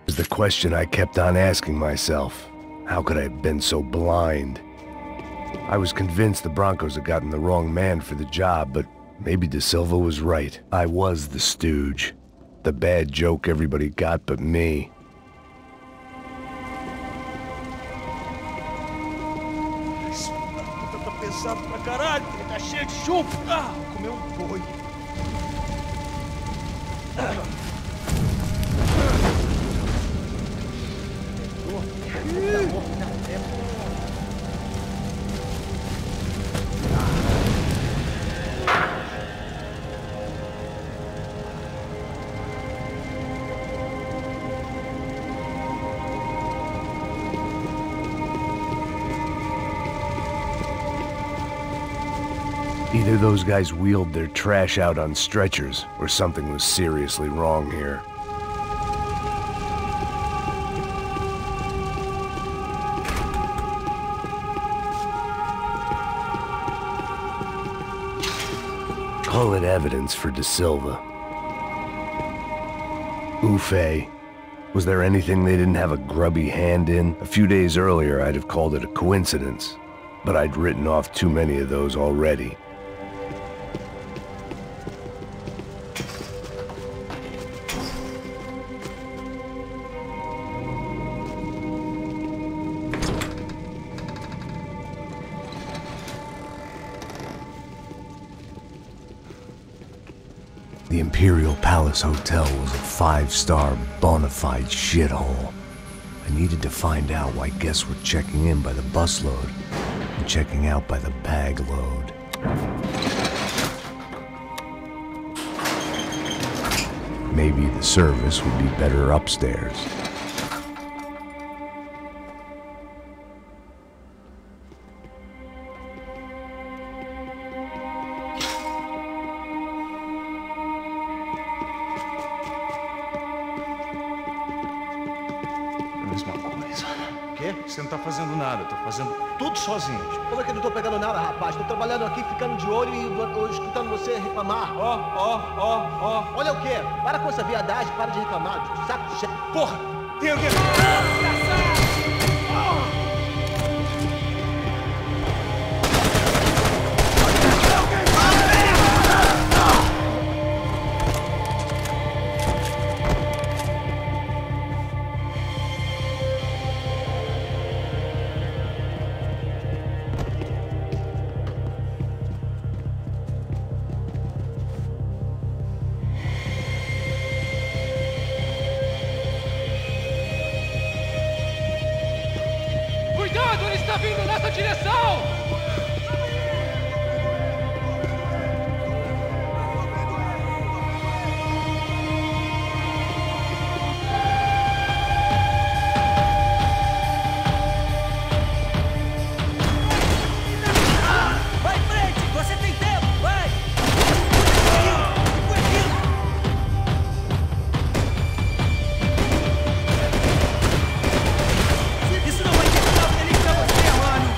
Was the question I kept on asking myself. How could I have been so blind? I was convinced the Broncos had gotten the wrong man for the job, but maybe De Silva was right. I was the stooge. The bad joke everybody got but me. Tá pesado pra caralho, tá cheio de chumbo. Comeu boi. Either those guys wheeled their trash out on stretchers, or something was seriously wrong here. Call it evidence for De Silva. Ufe. Was there anything they didn't have a grubby hand in? A few days earlier, I'd have called it a coincidence, but I'd written off too many of those already. The Imperial Palace Hotel was a five-star, bona fide shithole. I needed to find out why guests were checking in by the busload and checking out by the bag load. Maybe the service would be better upstairs. Você não tá fazendo nada, eu tô fazendo tudo sozinho. Como é que eu não tô pegando nada, rapaz? Tô trabalhando aqui, ficando de olho e escutando você reclamar. Ó. Olha o quê? Para com essa viadagem, para de reclamar. Saco de chefe. Porra! Tem alguém... Cuidado, ele está vindo nessa direção! Vai em frente, você tem tempo, vai! Isso não vai ter nada pra você, mano!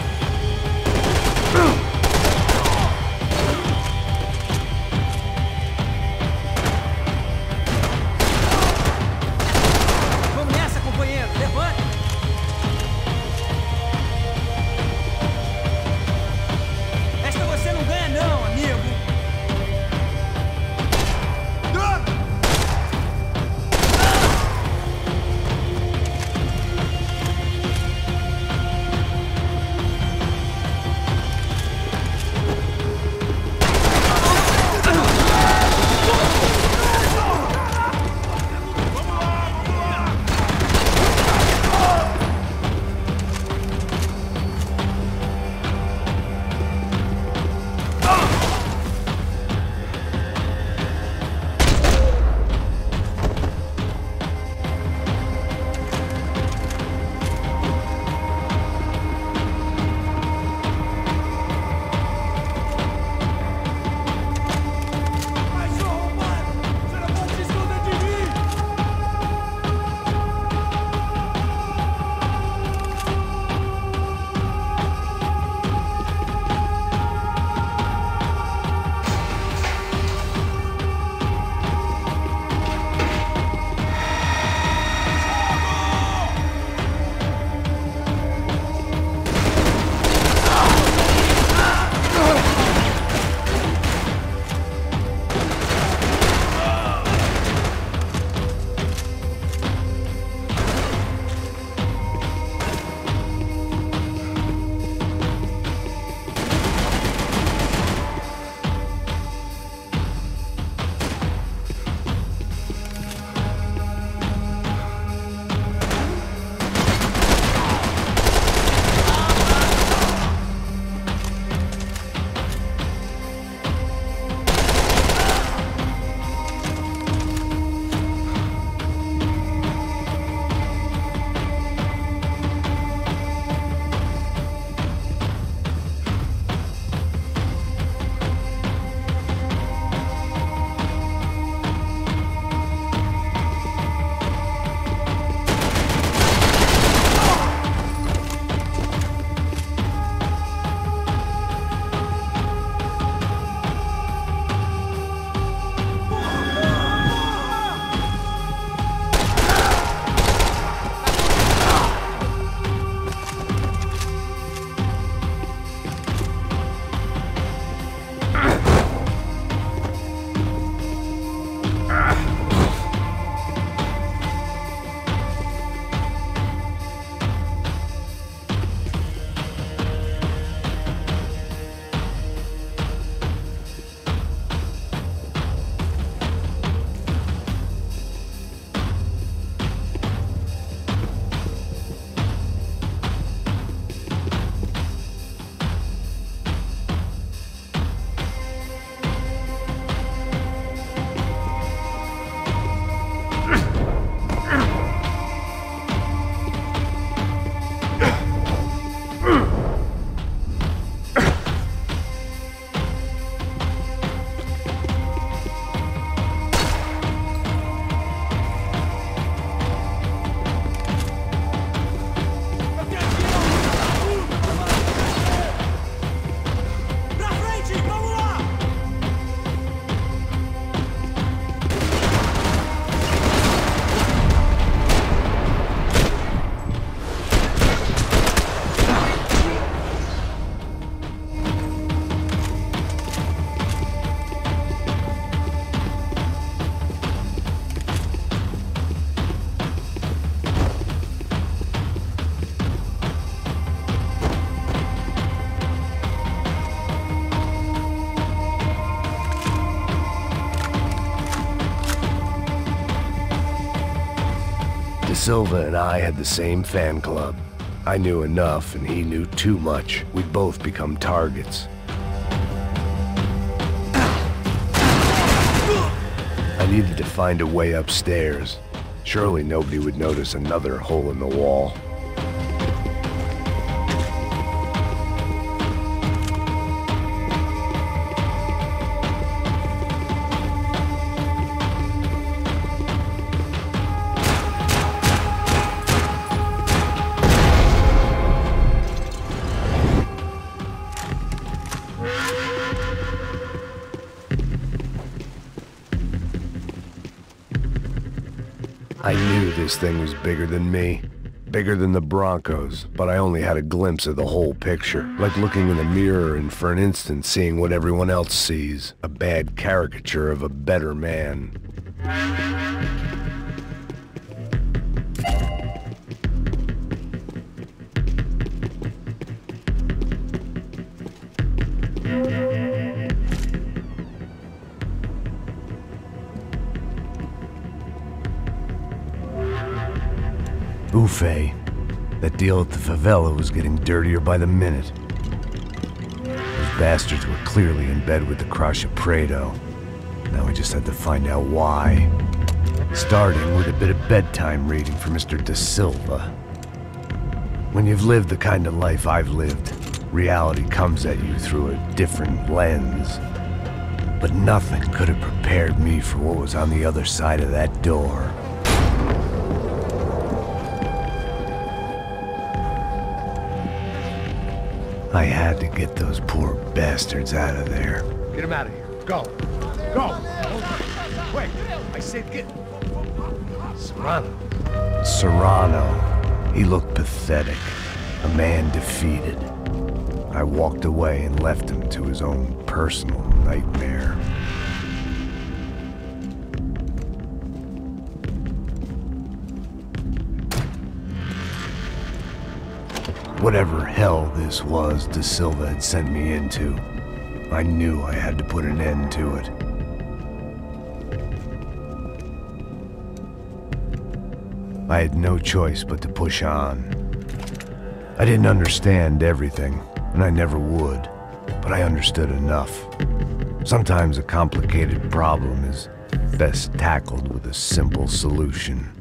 Silva and I had the same fan club. I knew enough and he knew too much. We'd both become targets. I needed to find a way upstairs. Surely nobody would notice another hole in the wall. I knew this thing was bigger than me, bigger than the Broncos, but I only had a glimpse of the whole picture, like looking in a mirror and for an instant seeing what everyone else sees, a bad caricature of a better man. Buffet. That deal at the favela was getting dirtier by the minute. Those bastards were clearly in bed with the Crusher Prado. Now we just had to find out why. Starting with a bit of bedtime reading for Mr. Da Silva. When you've lived the kind of life I've lived, reality comes at you through a different lens. But nothing could have prepared me for what was on the other side of that door. I had to get those poor bastards out of there. Get him out of here. Go. Go. Quick. I said get... Serrano. Serrano. He looked pathetic. A man defeated. I walked away and left him to his own personal nightmare. Whatever hell this was Da Silva had sent me into, I knew I had to put an end to it. I had no choice but to push on. I didn't understand everything, and I never would, but I understood enough. Sometimes a complicated problem is best tackled with a simple solution.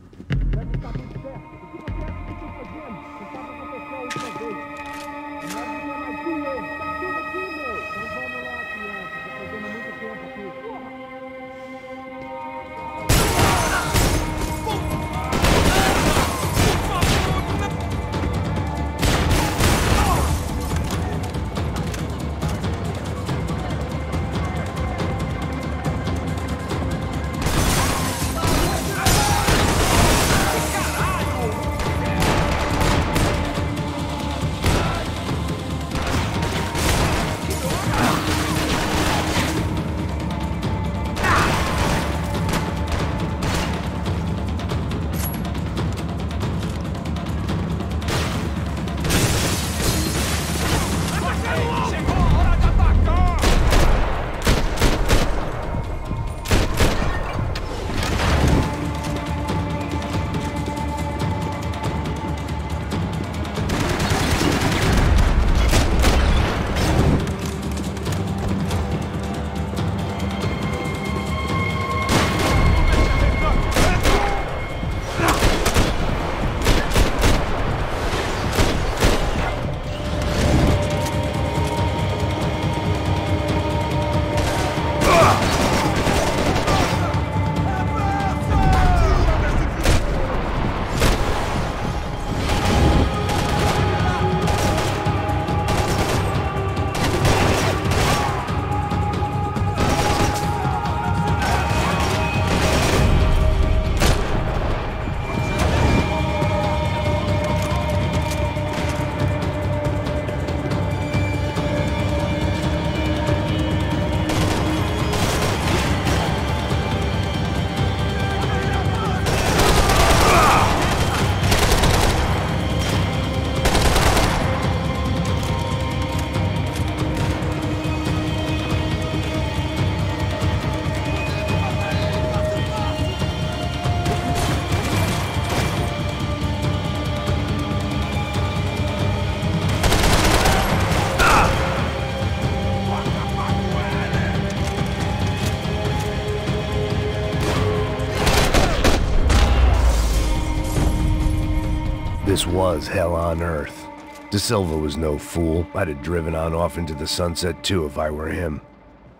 This was hell on earth. De Silva was no fool. I'd have driven on off into the sunset too if I were him.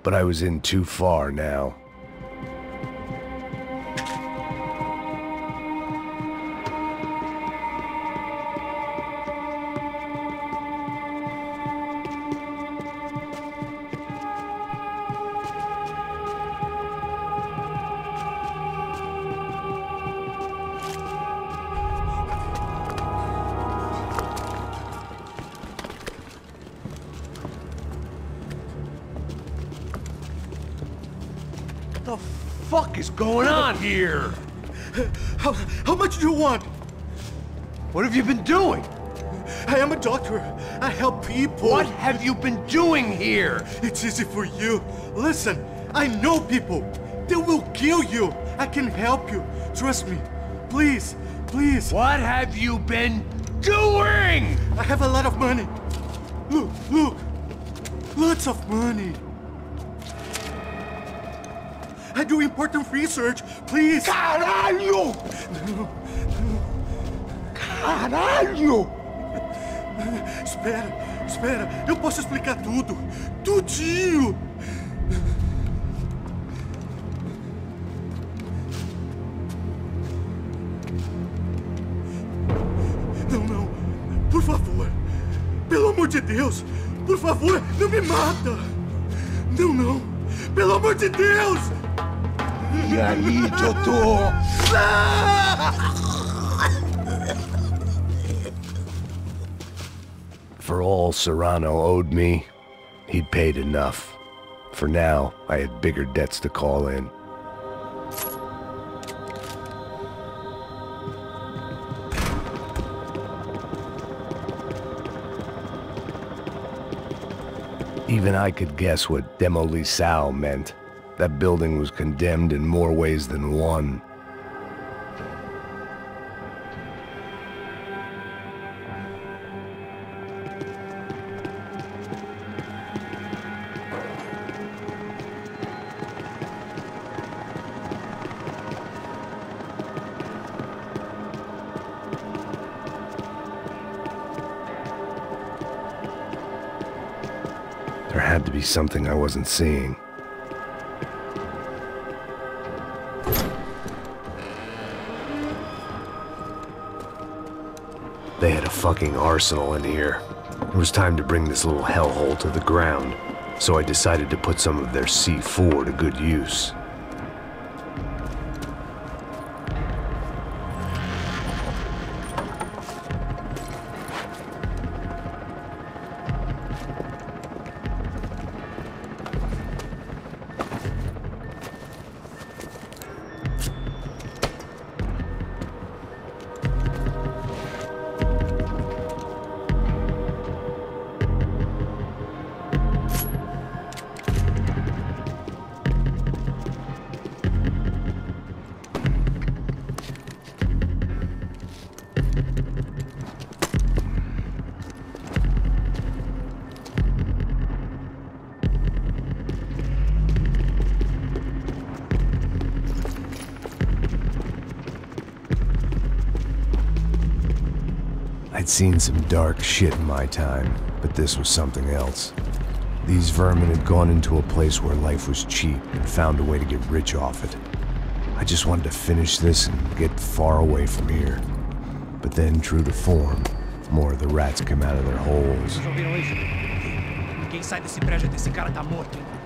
But I was in too far now. What the fuck is going on here? How much do you want? What have you been doing? I am a doctor. I help people. What have you been doing here? It's easy for you. Listen, I know people. They will kill you. I can help you. Trust me. Please, please. What have you been doing? I have a lot of money. Look, look. Lots of money. I do important research. Please. Caralho! Caralho! Espera, espera. Eu posso explicar tudo. Tudinho. Não, não. Por favor. Pelo amor de Deus. Por favor, não me mata. Não, não. Pelo amor de Deus. E aí, doutor? For all Serrano owed me, he'd paid enough. For now, I had bigger debts to call in. Even I could guess what demolição meant. That building was condemned in more ways than one. There had to be something I wasn't seeing. They had a fucking arsenal in here. It was time to bring this little hellhole to the ground, so I decided to put some of their C4 to good use. I'd seen some dark shit in my time, but this was something else. These vermin had gone into a place where life was cheap and found a way to get rich off it. I just wanted to finish this and get far away from here. But then, true to form, more of the rats came out of their holes. Vocês ouviram isso? Ninguém sai desse prédio até esse cara tá morto, hein?